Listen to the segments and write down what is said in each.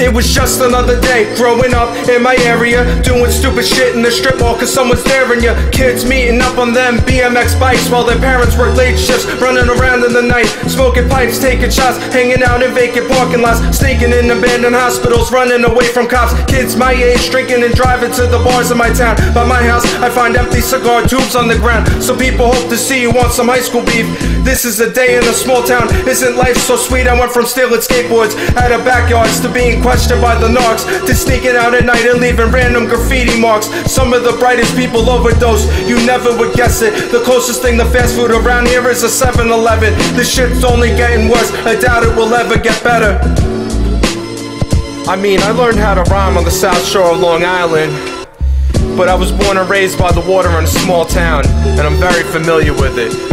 It was just another day growing up in my area, doing stupid shit in the strip mall cause someone's daring ya. Kids meeting up on them BMX bikes while their parents work late shifts, running around in the night, smoking pipes, taking shots, hanging out in vacant parking lots, sneaking in abandoned hospitals, running away from cops. Kids my age drinking and driving to the bars in my town. By my house I find empty cigar tubes on the ground, so people hope to see you want some high school beef. This is a day in a small town. Isn't life so sweet? I went from stealing skateboards out of backyards to being questioned by the narcs, to sneaking out at night and leaving random graffiti marks. Some of the brightest people overdose, you never would guess it. The closest thing to fast food around here is a 7-Eleven. This shit's only getting worse, I doubt it will ever get better. I mean, I learned how to rhyme on the South Shore of Long Island, but I was born and raised by the water in a small town, and I'm very familiar with it.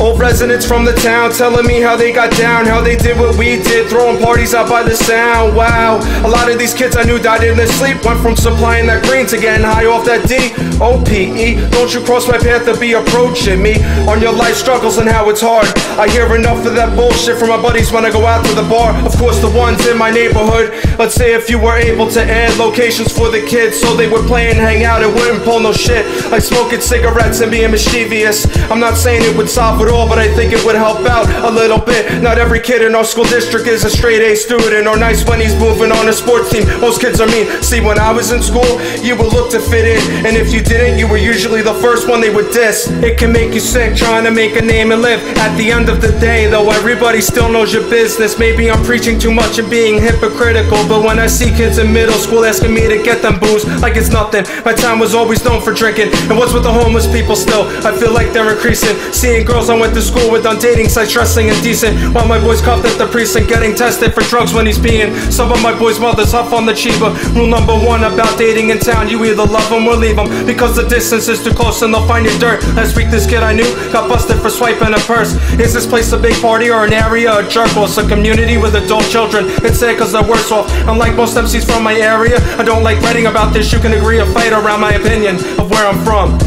Old residents from the town telling me how they got down, how they did what we did, throwing parties out by the sound. Wow, a lot of these kids I knew died in their sleep, went from supplying that green to getting high off that D-O-P-E. Don't you cross my path to be approaching me on your life struggles and how it's hard. I hear enough of that bullshit from my buddies when I go out to the bar. Of course the ones in my neighborhood. Let's say if you were able to add locations for the kids so they would play and hang out and wouldn't pull no shit, like smoking cigarettes and being mischievous. I'm not saying it would solve it all, but I think it would help out a little bit. Not every kid in our school district is a straight A student or nice when he's moving on a sports team. Most kids are mean. See, when I was in school, you would look to fit in, and if you didn't, you were usually the first one they would diss. It can make you sick trying to make a name and live. At the end of the day, though, everybody still knows your business. Maybe I'm preaching too much and being hypocritical, but when I see kids in middle school asking me to get them booze like it's nothing, my time was always known for drinking. And what's with the homeless people still? I feel like they're increasing. Seeing girls I went to school with on dating sites dressing indecent, while my boys cuffed at the precinct getting tested for drugs when he's peeing. Some of my boys' mothers huff on the chiba. Rule number one about dating in town: you either love them or leave them, because the distance is too close and they'll find your dirt. Last week this kid I knew got busted for swiping a purse. Is this place a big party or an area of jerk? Well, it's a community with adult children. It's sad cause they're worse off. Unlike most MCs from my area, I don't like writing about this. You can agree or fight around my opinion of where I'm from.